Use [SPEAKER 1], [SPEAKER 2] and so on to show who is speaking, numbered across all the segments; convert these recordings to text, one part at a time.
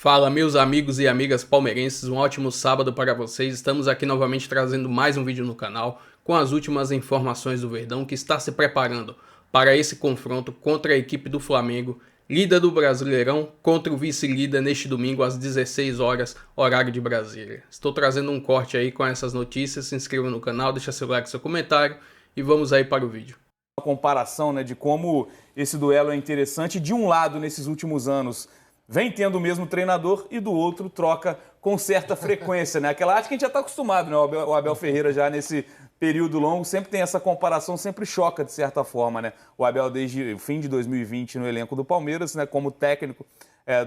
[SPEAKER 1] Fala, meus amigos e amigas palmeirenses, um ótimo sábado para vocês. Estamos aqui novamente trazendo mais um vídeo no canal com as últimas informações do Verdão, que está se preparando para esse confronto contra a equipe do Flamengo, líder do Brasileirão, contra o vice-líder neste domingo às 16 horas, horário de Brasília. Estou trazendo um corte aí com essas notícias. Se inscreva no canal, deixa seu like, seu comentário e vamos aí para o vídeo.
[SPEAKER 2] A comparação, né, de como esse duelo é interessante. De um lado, nesses últimos anos, vem tendo o mesmo treinador e do outro troca com certa frequência, né? Aquela arte que a gente já está acostumado, né? O Abel Ferreira já nesse período longo sempre tem essa comparação, sempre choca de certa forma, né? O Abel desde o fim de 2020 no elenco do Palmeiras, né? Como técnico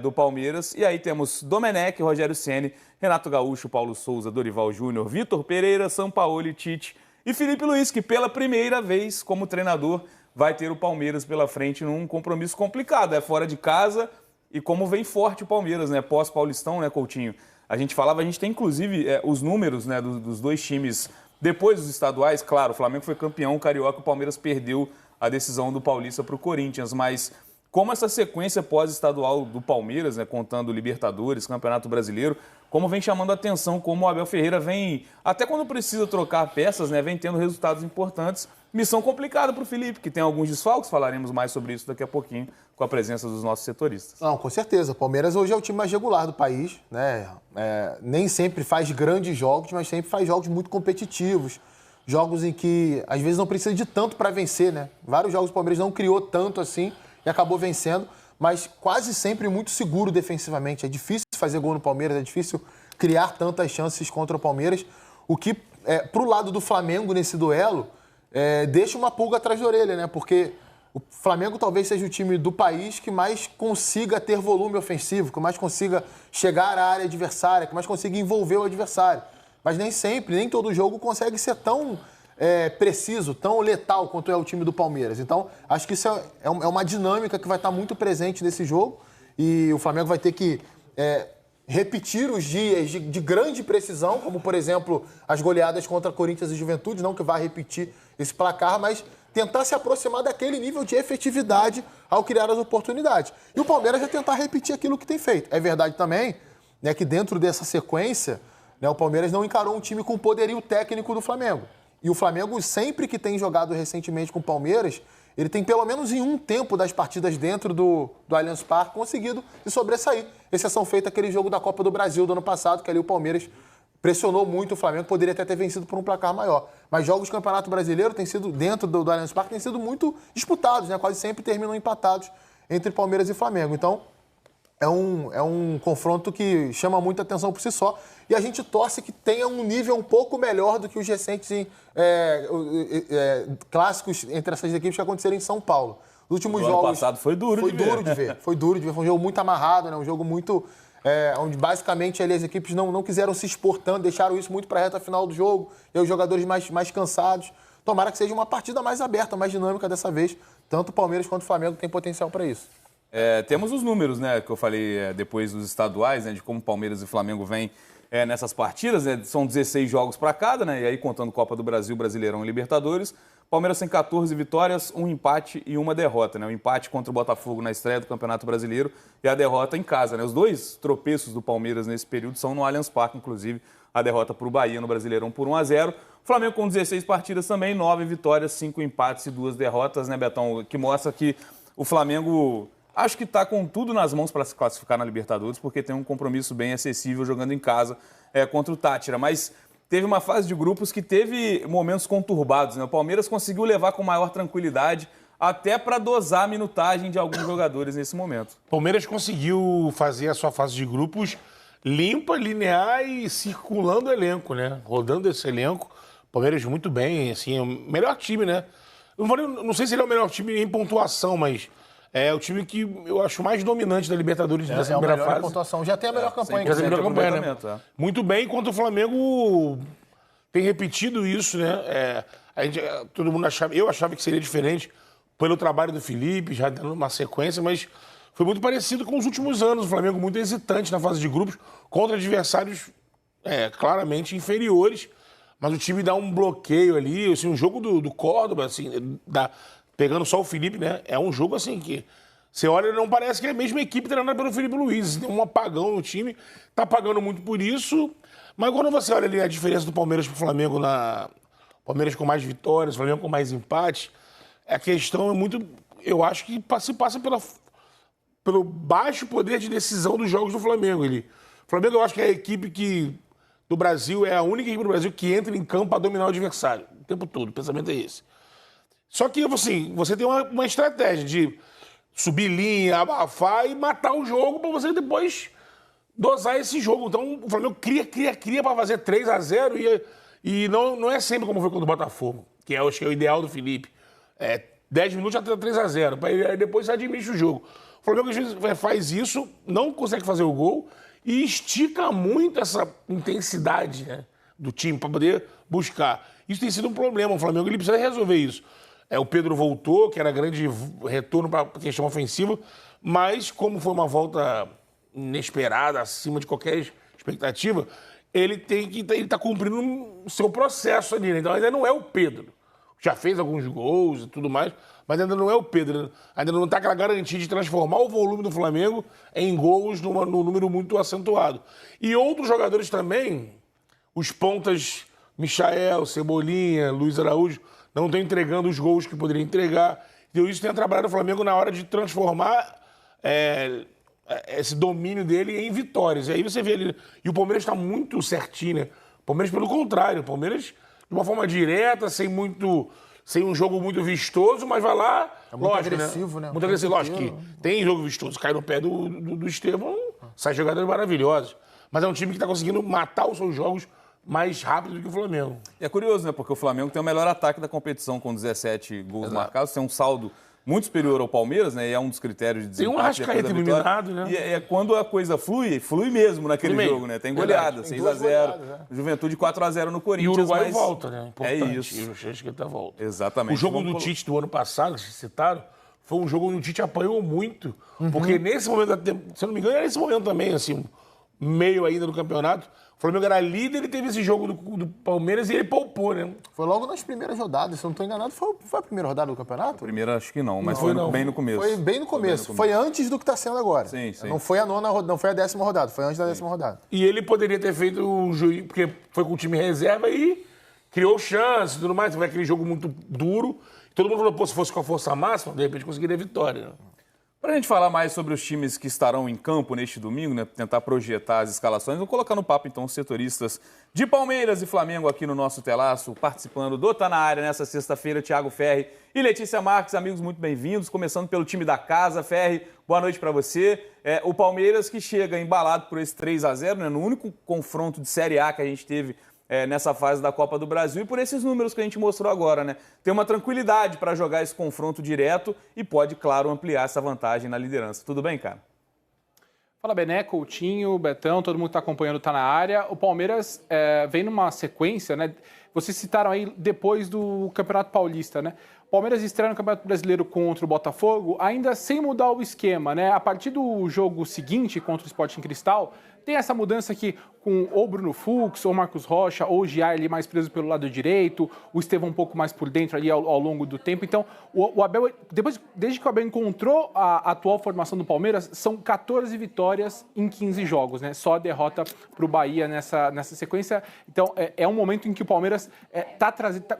[SPEAKER 2] do Palmeiras. E aí temos Domenech, Rogério Ceni, Renato Gaúcho, Paulo Souza, Dorival Júnior, Vitor Pereira, Sampaoli, Tite e Felipe Luiz, que pela primeira vez como treinador vai ter o Palmeiras pela frente num compromisso complicado. É fora de casa. E como vem forte o Palmeiras, né? Pós-Paulistão, né, Coutinho? A gente tem inclusive os números, né, dos dois times depois dos estaduais. Claro, o Flamengo foi campeão, o Carioca, o Palmeiras perdeu a decisão do Paulista para o Corinthians. Mas como essa sequência pós-estadual do Palmeiras, né, contando Libertadores, Campeonato Brasileiro, como vem chamando a atenção, como o Abel Ferreira vem, até quando precisa trocar peças, né, vem tendo resultados importantes. Missão complicada para o Felipe, que tem alguns desfalques, falaremos mais sobre isso daqui a pouquinho, com a presença dos nossos setoristas.
[SPEAKER 3] Não, com certeza. O Palmeiras hoje é o time mais regular do país, né? Nem sempre faz grandes jogos, mas sempre faz jogos muito competitivos. Jogos em que, às vezes, não precisa de tanto para vencer, né? Vários jogos o Palmeiras não criou tanto assim e acabou vencendo, mas quase sempre muito seguro defensivamente. É difícil fazer gol no Palmeiras, é difícil criar tantas chances contra o Palmeiras. O que, pro lado do Flamengo nesse duelo, deixa uma pulga atrás da orelha, né? Porque o Flamengo talvez seja o time do país que mais consiga ter volume ofensivo, que mais consiga chegar à área adversária, que mais consiga envolver o adversário. Mas nem sempre, nem todo jogo consegue ser tão preciso, tão letal quanto é o time do Palmeiras. Então, acho que isso é uma dinâmica que vai estar muito presente nesse jogo e o Flamengo vai ter que repetir os dias de grande precisão, como, por exemplo, as goleadas contra Corinthians e Juventude, não que vá repetir esse placar, mas tentar se aproximar daquele nível de efetividade ao criar as oportunidades. E o Palmeiras vai tentar repetir aquilo que tem feito. É verdade também, né, que dentro dessa sequência, né, o Palmeiras não encarou um time com o poderio técnico do Flamengo. E o Flamengo, sempre que tem jogado recentemente com o Palmeiras, ele tem pelo menos em um tempo das partidas dentro do Allianz Parque conseguido se sobressair. Exceção feita aquele jogo da Copa do Brasil do ano passado, que ali o Palmeiras pressionou muito o Flamengo, poderia até ter vencido por um placar maior. Mas jogos do Campeonato Brasileiro têm sido, dentro do Allianz Parque, têm sido muito disputados, né? Quase sempre terminam empatados entre Palmeiras e Flamengo. Então, é um confronto que chama muita atenção por si só. E a gente torce que tenha um nível um pouco melhor do que os recentes clássicos entre essas equipes que aconteceram em São Paulo. Os últimos jogos...
[SPEAKER 2] ano passado foi duro de ver.
[SPEAKER 3] Foi duro de ver. Foi um jogo muito amarrado, né? Um jogo muito... onde basicamente ali as equipes não quiseram se expor tanto, deixaram isso muito para a reta final do jogo, e os jogadores mais cansados. Tomara que seja uma partida mais aberta, mais dinâmica dessa vez. Tanto o Palmeiras quanto o Flamengo tem potencial para isso.
[SPEAKER 2] Temos os números, né, que eu falei depois dos estaduais, né, de como Palmeiras e Flamengo vêm nessas partidas, né, são 16 jogos para cada, né, e aí contando Copa do Brasil, Brasileirão e Libertadores. Palmeiras tem 14 vitórias, um empate e uma derrota, né? O empate contra o Botafogo na estreia do Campeonato Brasileiro e a derrota em casa, né? Os dois tropeços do Palmeiras nesse período são no Allianz Parque, inclusive a derrota para o Bahia no Brasileirão por 1-0. O Flamengo com 16 partidas também, 9 vitórias, 5 empates e 2 derrotas, né, Betão? Que mostra que o Flamengo acho que está com tudo nas mãos para se classificar na Libertadores, porque tem um compromisso bem acessível jogando em casa contra o Tátira, mas teve uma fase de grupos que teve momentos conturbados, né? O Palmeiras conseguiu levar com maior tranquilidade, até para dosar a minutagem de alguns jogadores nesse momento.
[SPEAKER 4] O Palmeiras conseguiu fazer a sua fase de grupos limpa, linear e circulando o elenco, né? Rodando esse elenco. O Palmeiras muito bem, assim, é o melhor time, né? Não sei se ele é o melhor time em pontuação, mas é o time que eu acho mais dominante da Libertadores nessa primeira fase.
[SPEAKER 3] Em pontuação. Já tem a melhor campanha.
[SPEAKER 4] Já tem a melhor campanha, né? Muito bem, enquanto o Flamengo tem repetido isso, né? Todo mundo eu achava que seria diferente pelo trabalho do Felipe, já dando uma sequência, mas foi muito parecido com os últimos anos. O Flamengo muito hesitante na fase de grupos contra adversários claramente inferiores, mas o time dá um bloqueio ali, assim, um jogo do Córdoba, assim, pegando só o Felipe, né? É um jogo assim que Você olha e não parece que é a mesma equipe treinada pelo Felipe Luiz. Tem um apagão no time, tá pagando muito por isso. Mas quando você olha ali a diferença do Palmeiras pro Flamengo, Palmeiras com mais vitórias, Flamengo com mais empates, a questão é muito... Eu acho que se passa pelo baixo poder de decisão dos jogos do Flamengo. O Flamengo, eu acho que é a equipe do Brasil, é a única equipe do Brasil que entra em campo para dominar o adversário. O tempo todo, o pensamento é esse. Só que, assim, você tem uma estratégia de subir linha, abafar e matar o jogo para você depois dosar esse jogo. Então, o Flamengo cria para fazer 3-0 e não é sempre como foi contra o Botafogo, que acho que é o ideal do Felipe. 10 minutos já tá 3-0, aí depois você administra o jogo. O Flamengo às vezes faz isso, não consegue fazer o gol e estica muito essa intensidade, né, do time para poder buscar. Isso tem sido um problema. O Flamengo ele precisa resolver isso. O Pedro voltou, que era grande retorno para a questão ofensiva, mas como foi uma volta inesperada, acima de qualquer expectativa, ele está cumprindo o seu processo ali, né? Então ainda não é o Pedro. Já fez alguns gols e tudo mais, mas ainda não é o Pedro. Ainda não está aquela garantia de transformar o volume do Flamengo em gols num número muito acentuado. E outros jogadores também, os pontas Michael, Cebolinha, Luiz Araújo, não estão entregando os gols que poderiam entregar. Então isso tem trabalhado o Flamengo na hora de transformar esse domínio dele em vitórias. E aí você vê ele... E o Palmeiras está muito certinho, né? O Palmeiras, pelo contrário, o Palmeiras, de uma forma direta, sem um jogo muito vistoso, mas vai lá...
[SPEAKER 3] É muito
[SPEAKER 4] lógico,
[SPEAKER 3] agressivo, né?
[SPEAKER 4] Muito agressivo. Lógico que tem jogo vistoso. Cai no pé do Estevão, sai jogadores maravilhosos. Mas é um time que está conseguindo matar os seus jogos mais rápido do que o Flamengo.
[SPEAKER 2] E é curioso, né? Porque o Flamengo tem o melhor ataque da competição com 17 gols marcados, tem um saldo muito superior ao Palmeiras, né? E é um dos critérios de desempate.
[SPEAKER 4] Tem um Arrascaeta eliminado, né?
[SPEAKER 2] E é quando a coisa flui mesmo naquele jogo, né? Tem goleada, 6-0, Juventude 4-0 no Corinthians.
[SPEAKER 4] E o Uruguai volta, né? Importante.
[SPEAKER 2] É isso.
[SPEAKER 4] E o Arrascaeta volta.
[SPEAKER 2] Exatamente.
[SPEAKER 4] O jogo do Tite do ano passado, que vocês citaram, foi um jogo onde o Tite apanhou muito. Porque nesse momento, se eu não me engano, era nesse momento também, assim, meio ainda do campeonato, o Flamengo era líder, ele teve esse jogo do Palmeiras e ele poupou, né?
[SPEAKER 3] Foi logo nas primeiras rodadas, se eu não estou enganado, foi a primeira rodada do campeonato?
[SPEAKER 2] Primeira acho que não, mas
[SPEAKER 4] foi
[SPEAKER 2] bem no começo.
[SPEAKER 3] Foi bem no começo. Foi antes do que está sendo agora.
[SPEAKER 2] Sim, sim.
[SPEAKER 3] Não foi a 9ª, não foi a 10ª rodada, foi antes da 10ª rodada.
[SPEAKER 4] E ele poderia ter feito um juiz, porque foi com o time reserva e criou chance e tudo mais. Foi aquele jogo muito duro. Todo mundo falou, pô, se fosse com a força máxima, de repente conseguiria a vitória, né?
[SPEAKER 2] Para a gente falar mais sobre os times que estarão em campo neste domingo, né, tentar projetar as escalações, vou colocar no papo, então, os setoristas de Palmeiras e Flamengo aqui no nosso telaço, participando do Tá Na Área nessa sexta-feira, Thiago Ferri e Letícia Marques. Amigos, muito bem-vindos, começando pelo time da casa. Ferri, boa noite para você. O Palmeiras que chega embalado por esse 3-0, né, no único confronto de Série A que a gente teve nessa fase da Copa do Brasil, e por esses números que a gente mostrou agora, né? Tem uma tranquilidade para jogar esse confronto direto e pode, claro, ampliar essa vantagem na liderança. Tudo bem, cara?
[SPEAKER 5] Fala, Bené, Coutinho, Betão, todo mundo que está acompanhando Tá Na Área. O Palmeiras vem numa sequência, né? Vocês citaram aí depois do Campeonato Paulista, né? O Palmeiras estreia no Campeonato Brasileiro contra o Botafogo, ainda sem mudar o esquema, né? A partir do jogo seguinte contra o Sporting Cristal, tem essa mudança aqui com ou Bruno Fux, ou Marcos Rocha, ou o Giar ali mais preso pelo lado direito, o Estevão um pouco mais por dentro ali ao longo do tempo. Então, o Abel, desde que o Abel encontrou a atual formação do Palmeiras, são 14 vitórias em 15 jogos, né? Só a derrota para o Bahia nessa sequência. Então, é um momento em que o Palmeiras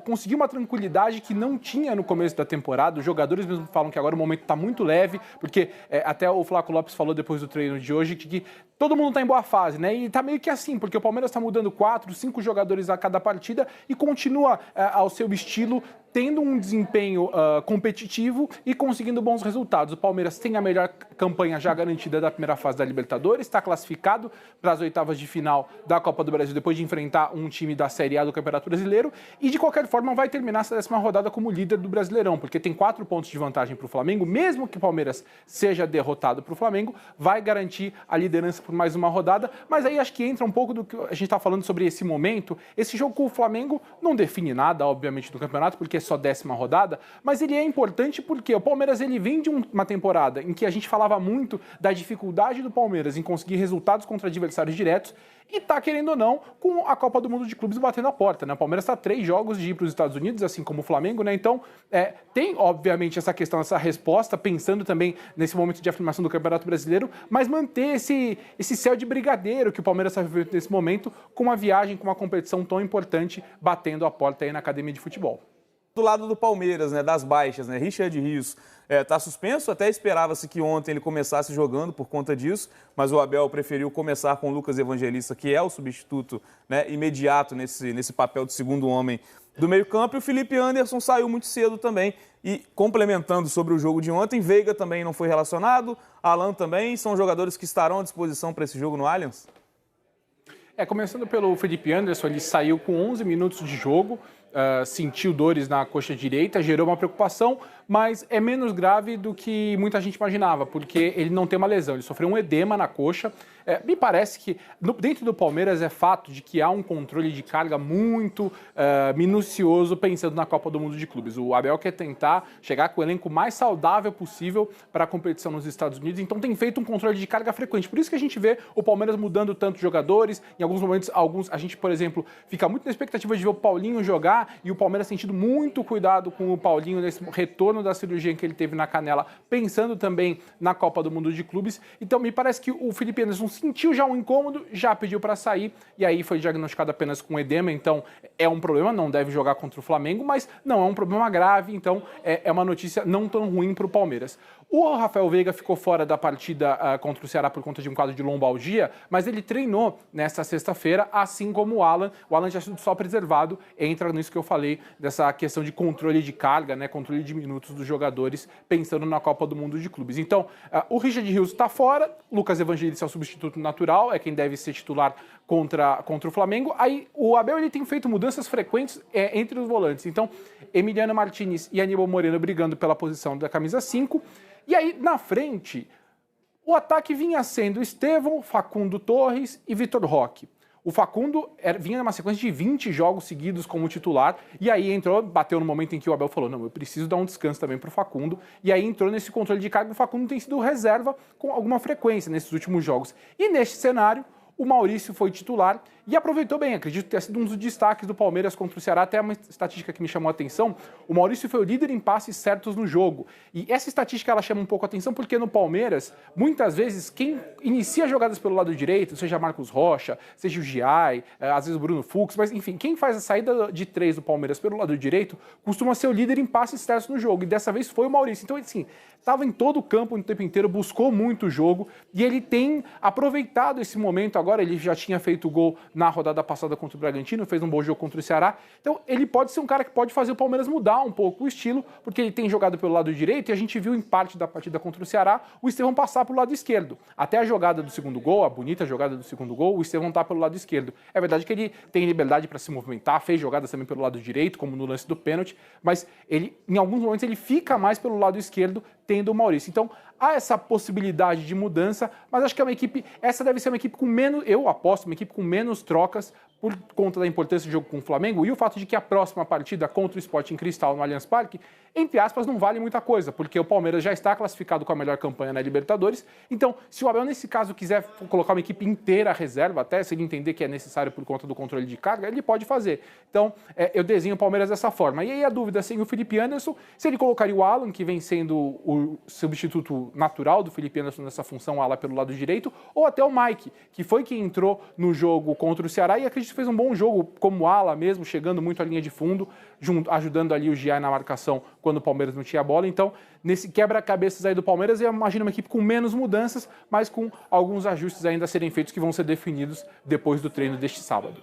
[SPEAKER 5] conseguiu uma tranquilidade que não tinha no começo da temporada. Os jogadores mesmo falam que agora o momento está muito leve, porque até o Flávio Lopes falou depois do treino de hoje que todo mundo está em boa fase, né? E está meio que assim, porque o Palmeiras está mudando 4, 5 jogadores a cada partida e continua ao seu estilo, tendo um desempenho competitivo e conseguindo bons resultados. O Palmeiras tem a melhor campanha já garantida da primeira fase da Libertadores, está classificado para as oitavas de final da Copa do Brasil depois de enfrentar um time da Série A do Campeonato Brasileiro e, de qualquer forma, vai terminar essa 10ª rodada como líder do Brasileirão, porque tem 4 pontos de vantagem para o Flamengo. Mesmo que o Palmeiras seja derrotado para o Flamengo, vai garantir a liderança por mais uma rodada. Mas aí acho que entra um pouco do que a gente está falando sobre esse momento. Esse jogo com o Flamengo não define nada, obviamente, do campeonato, porque só 10ª rodada, mas ele é importante porque o Palmeiras ele vem de uma temporada em que a gente falava muito da dificuldade do Palmeiras em conseguir resultados contra adversários diretos e tá, querendo ou não, com a Copa do Mundo de Clubes batendo a porta, né? O Palmeiras está 3 jogos de ir para os Estados Unidos, assim como o Flamengo, né? Então, tem, obviamente, essa questão, essa resposta, pensando também nesse momento de afirmação do Campeonato Brasileiro, mas manter esse céu de brigadeiro que o Palmeiras está vivendo nesse momento, com uma viagem, com uma competição tão importante, batendo a porta aí na academia de futebol.
[SPEAKER 2] Do lado do Palmeiras, né, das baixas, né, Richard Rios está suspenso, até esperava-se que ontem ele começasse jogando por conta disso, mas o Abel preferiu começar com o Lucas Evangelista, que é o substituto, né, imediato nesse papel de segundo homem do meio-campo, e o Felipe Anderson saiu muito cedo também. E complementando sobre o jogo de ontem, Veiga também não foi relacionado, Alan também, são jogadores que estarão à disposição para esse jogo no Allianz?
[SPEAKER 5] Começando pelo Felipe Anderson, ele saiu com 11 minutos de jogo, sentiu dores na coxa direita, gerou uma preocupação, mas é menos grave do que muita gente imaginava, porque ele não tem uma lesão, ele sofreu um edema na coxa. Me parece que dentro do Palmeiras é fato de que há um controle de carga muito minucioso pensando na Copa do Mundo de Clubes. O Abel quer tentar chegar com o elenco mais saudável possível para a competição nos Estados Unidos, então tem feito um controle de carga frequente. Por isso que a gente vê o Palmeiras mudando tantos jogadores, em alguns momentos, a gente, por exemplo, fica muito na expectativa de ver o Paulinho jogar e o Palmeiras tem tido muito cuidado com o Paulinho nesse retorno da cirurgia que ele teve na canela, pensando também na Copa do Mundo de Clubes. Então me parece que o Felipe Anderson sentiu já um incômodo, já pediu para sair e aí foi diagnosticado apenas com edema, então é um problema, não deve jogar contra o Flamengo, mas não é um problema grave, então é uma notícia não tão ruim para o Palmeiras. O Rafael Veiga ficou fora da partida contra o Ceará por conta de um quadro de lombalgia, mas ele treinou nesta sexta-feira, assim como o Alan. O Alan já ha sido só preservado, entra nisso que eu falei, dessa questão de controle de carga, né, controle de minutos dos jogadores, pensando na Copa do Mundo de Clubes. Então, o Richard Rios está fora, Lucas Evangelista é o substituto natural, é quem deve ser titular contra o Flamengo. Aí o Abel ele tem feito mudanças frequentes entre os volantes. Então, Emiliano Martinez e Aníbal Moreno brigando pela posição da camisa 5. E aí, na frente, o ataque vinha sendo Estevão, Facundo Torres e Vitor Roque. O Facundo vinha numa sequência de 20 jogos seguidos como titular, e aí bateu no momento em que o Abel falou, não, eu preciso dar um descanso também para o Facundo, e aí entrou nesse controle de carga. O Facundo tem sido reserva com alguma frequência nesses últimos jogos. E neste cenário, o Maurício foi titular e aproveitou bem. Acredito ter sido um dos destaques do Palmeiras contra o Ceará. Até uma estatística que me chamou a atenção. O Maurício foi o líder em passes certos no jogo. E essa estatística ela chama um pouco a atenção porque no Palmeiras, muitas vezes, quem inicia jogadas pelo lado direito, seja Marcos Rocha, seja o Giai, às vezes o Bruno Fux, mas enfim, quem faz a saída de 3 do Palmeiras pelo lado direito costuma ser o líder em passes certos no jogo. E dessa vez foi o Maurício. Então, assim, estava em todo o campo o tempo inteiro, buscou muito o jogo e ele tem aproveitado esse momento agora. Ele já tinha feito o gol na rodada passada contra o Bragantino, fez um bom jogo contra o Ceará. Então ele pode ser um cara que pode fazer o Palmeiras mudar um pouco o estilo, porque ele tem jogado pelo lado direito e a gente viu em parte da partida contra o Ceará o Estevão passar pelo lado esquerdo. Até a jogada do segundo gol, a bonita jogada do segundo gol, o Estevão está pelo lado esquerdo. É verdade que ele tem liberdade para se movimentar, fez jogadas também pelo lado direito, como no lance do pênalti, mas ele, em alguns momentos ele fica mais pelo lado esquerdo, tendo o Maurício. Então, há essa possibilidade de mudança, mas acho que é uma equipe, essa deve ser uma equipe com menos, eu aposto, uma equipe com menos trocas por conta da importância do jogo com o Flamengo e o fato de que a próxima partida contra o Sporting Cristal no Allianz Parque, entre aspas, não vale muita coisa, porque o Palmeiras já está classificado com a melhor campanha na Libertadores. Então, se o Abel, nesse caso, quiser colocar uma equipe inteira à reserva, até se ele entender que é necessário por conta do controle de carga, ele pode fazer. Então, eu desenho o Palmeiras dessa forma. E aí a dúvida, sem o Felipe Anderson, se ele colocaria o Alan, que vem sendo o substituto natural do Felipe Anderson nessa função ala pelo lado direito, ou até o Mike, que foi quem entrou no jogo contra o Ceará e acredito que fez um bom jogo como ala mesmo, chegando muito à linha de fundo, ajudando ali o Giai na marcação quando o Palmeiras não tinha a bola. Então, nesse quebra-cabeças aí do Palmeiras, eu imagino uma equipe com menos mudanças, mas com alguns ajustes ainda a serem feitos que vão ser definidos depois do treino deste sábado.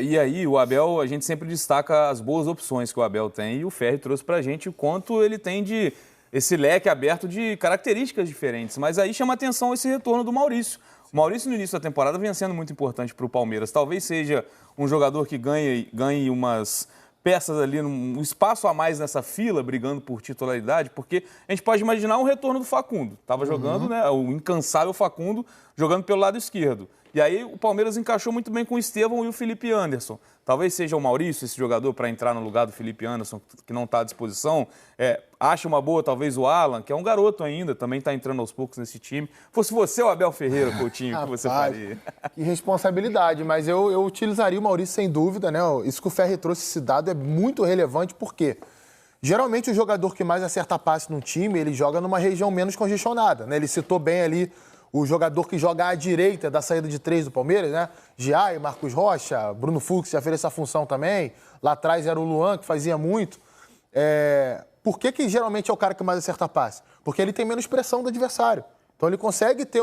[SPEAKER 2] E aí, o Abel, a gente sempre destaca as boas opções que o Abel tem e o Ferri trouxe pra gente o quanto ele tem de esse leque aberto de características diferentes. Mas aí chama atenção esse retorno do Maurício. O Maurício, no início da temporada, vinha sendo muito importante para o Palmeiras. Talvez seja um jogador que ganhe umas peças ali, um espaço a mais nessa fila, brigando por titularidade, porque a gente pode imaginar um retorno do Facundo. Estava jogando, né, o incansável Facundo, jogando pelo lado esquerdo. E aí o Palmeiras encaixou muito bem com o Estevão e o Felipe Anderson. Talvez seja o Maurício esse jogador para entrar no lugar do Felipe Anderson, que não está à disposição. Acha uma boa, talvez, o Alan, que é um garoto ainda, também está entrando aos poucos nesse time. Fosse você o Abel Ferreira, Coutinho, o que você faria?
[SPEAKER 3] Que responsabilidade, mas eu utilizaria o Maurício sem dúvida, né? Isso que o Ferri trouxe, esse dado é muito relevante, porque geralmente o jogador que mais acerta passe no time, ele joga numa região menos congestionada, né? Ele citou bem ali o jogador que joga à direita da saída de 3 do Palmeiras, né? Giai, Marcos Rocha, Bruno Fux já fez essa função também. Lá atrás era o Luan, que fazia muito. Por que geralmente é o cara que mais acerta passe? Porque ele tem menos pressão do adversário. Então ele consegue ter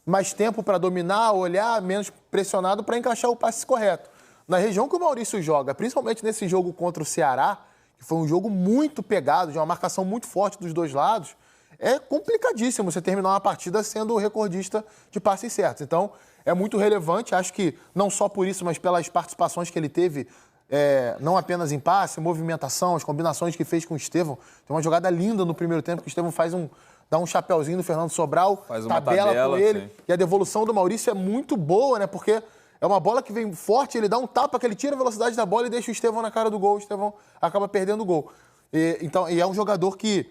[SPEAKER 3] mais tempo para dominar, olhar, menos pressionado para encaixar o passe correto. Na região que o Maurício joga, principalmente nesse jogo contra o Ceará, que foi um jogo muito pegado, de uma marcação muito forte dos dois lados, é complicadíssimo você terminar uma partida sendo o recordista de passes certos. Então, é muito relevante, acho que não só por isso, mas pelas participações que ele teve, não apenas em passe, movimentação, as combinações que fez com o Estevão. Tem uma jogada linda no primeiro tempo, que o Estevão dá um chapeuzinho no Fernando Sobral,
[SPEAKER 2] faz uma tabela
[SPEAKER 3] com ele,
[SPEAKER 2] sim.
[SPEAKER 3] E a devolução do Maurício é muito boa, né? Porque é uma bola que vem forte, ele dá um tapa, que ele tira a velocidade da bola e deixa o Estevão na cara do gol, o Estevão acaba perdendo o gol. E é um jogador que,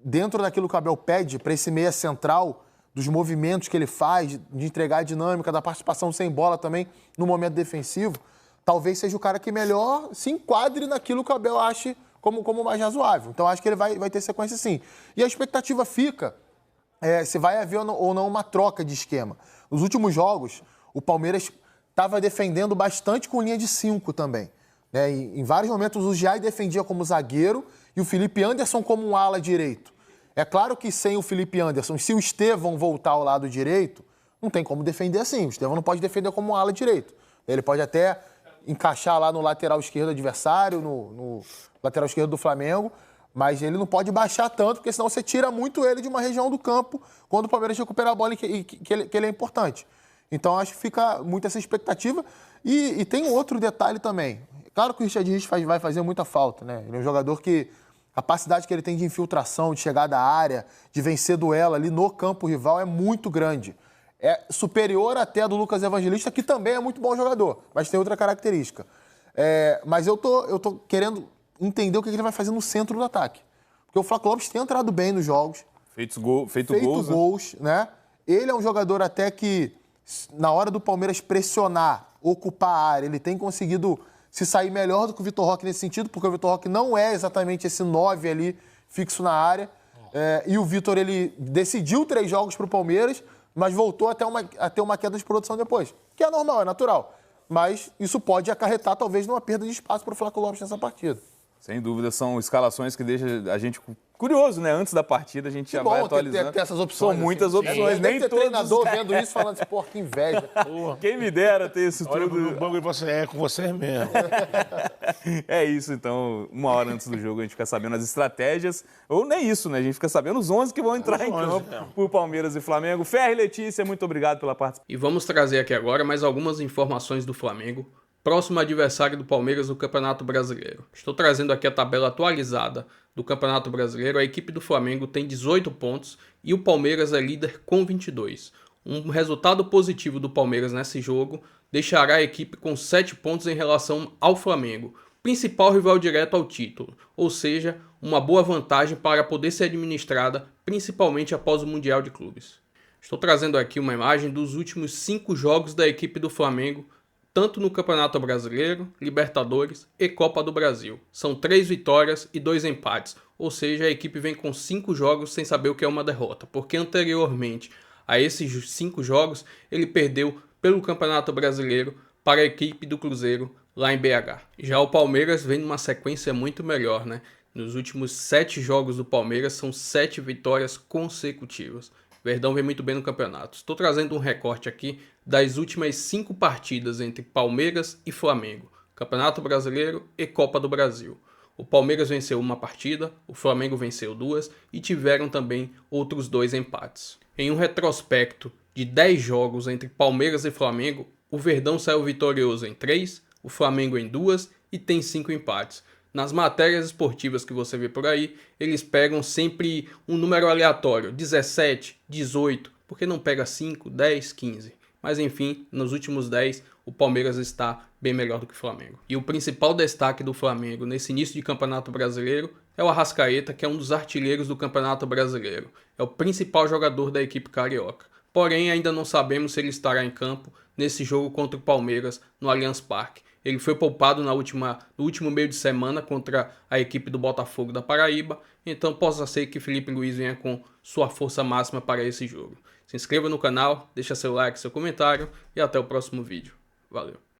[SPEAKER 3] dentro daquilo que o Abel pede, para esse meia central, dos movimentos que ele faz, de entregar a dinâmica, da participação sem bola também no momento defensivo, talvez seja o cara que melhor se enquadre naquilo que o Abel ache como mais razoável. Então, acho que ele vai ter sequência sim. E a expectativa fica se vai haver ou não uma troca de esquema. Nos últimos jogos, o Palmeiras estava defendendo bastante com linha de 5 também. Né? Em vários momentos, o Giai defendia como zagueiro e o Felipe Anderson como um ala direito. É claro que sem o Felipe Anderson, se o Estevão voltar ao lado direito, não tem como defender assim. O Estevão não pode defender como um ala direito. Ele pode até encaixar lá no lateral esquerdo do adversário, no lateral esquerdo do Flamengo, mas ele não pode baixar tanto, porque senão você tira muito ele de uma região do campo quando o Palmeiras recupera a bola e que ele é importante. Então, acho que fica muito essa expectativa. E tem um outro detalhe também. Claro que o Richard Rios vai fazer muita falta, né? Ele é um jogador que a capacidade que ele tem de infiltração, de chegada à área, de vencer duelo ali no campo rival é muito grande. É superior até a do Lucas Evangelista, que também é muito bom jogador, mas tem outra característica. Mas eu tô querendo entender o que ele vai fazer no centro do ataque. Porque o Flávio Lopes tem entrado bem nos jogos.
[SPEAKER 2] Feito gols,
[SPEAKER 3] né? Ele é um jogador até que, na hora do Palmeiras pressionar, ocupar a área, ele tem conseguido se sair melhor do que o Vitor Roque nesse sentido, porque o Vitor Roque não é exatamente esse 9 ali fixo na área. E o Vitor, ele decidiu 3 jogos para o Palmeiras, mas voltou a ter uma queda de produção depois. Que é normal, é natural. Mas isso pode acarretar, talvez, numa perda de espaço para o Flávio Lopes nessa partida.
[SPEAKER 2] Sem dúvida, são escalações que deixam a gente curioso, né? Antes da partida, a gente já vai atualizando.
[SPEAKER 3] Ter essas opções.
[SPEAKER 2] São muitas opções, nem
[SPEAKER 3] ter
[SPEAKER 2] todos.
[SPEAKER 3] Treinador vendo isso falando assim, pô, que inveja.
[SPEAKER 2] Quem me dera ter isso
[SPEAKER 4] Olha
[SPEAKER 2] tudo.
[SPEAKER 4] no banco e você é com você mesmo.
[SPEAKER 2] É isso, então, 1 hora antes do jogo a gente fica sabendo as estratégias, ou nem isso, né? A gente fica sabendo os 11 que vão entrar em campo por Palmeiras e Flamengo. Ferri, Letícia, muito obrigado pela participação.
[SPEAKER 1] E vamos trazer aqui agora mais algumas informações do Flamengo. Próximo adversário do Palmeiras no Campeonato Brasileiro. Estou trazendo aqui a tabela atualizada do Campeonato Brasileiro. A equipe do Flamengo tem 18 pontos e o Palmeiras é líder com 22. Um resultado positivo do Palmeiras nesse jogo deixará a equipe com 7 pontos em relação ao Flamengo, principal rival direto ao título, ou seja, uma boa vantagem para poder ser administrada, principalmente após o Mundial de Clubes. Estou trazendo aqui uma imagem dos últimos 5 jogos da equipe do Flamengo, tanto no Campeonato Brasileiro, Libertadores e Copa do Brasil. São 3 vitórias e 2 empates, ou seja, a equipe vem com 5 jogos sem saber o que é uma derrota, porque anteriormente a esses 5 jogos ele perdeu pelo Campeonato Brasileiro para a equipe do Cruzeiro lá em BH. Já o Palmeiras vem numa sequência muito melhor, né? Nos últimos 7 jogos do Palmeiras são 7 vitórias consecutivas. Verdão vem muito bem no campeonato. Estou trazendo um recorte aqui das últimas 5 partidas entre Palmeiras e Flamengo, Campeonato Brasileiro e Copa do Brasil. O Palmeiras venceu uma partida, o Flamengo venceu 2 e tiveram também outros 2 empates. Em um retrospecto de 10 jogos entre Palmeiras e Flamengo, o Verdão saiu vitorioso em 3, o Flamengo em 2 e tem 5 empates. Nas matérias esportivas que você vê por aí, eles pegam sempre um número aleatório, 17, 18, porque não pega 5, 10, 15. mas enfim, nos últimos 10, o Palmeiras está bem melhor do que o Flamengo. E o principal destaque do Flamengo nesse início de Campeonato Brasileiro é o Arrascaeta, que é um dos artilheiros do Campeonato Brasileiro. É o principal jogador da equipe carioca. Porém, ainda não sabemos se ele estará em campo nesse jogo contra o Palmeiras no Allianz Parque. Ele foi poupado no último meio de semana contra a equipe do Botafogo da Paraíba, então possa ser que Felipe Luiz venha com sua força máxima para esse jogo. Se inscreva no canal, deixa seu like, seu comentário e até o próximo vídeo. Valeu!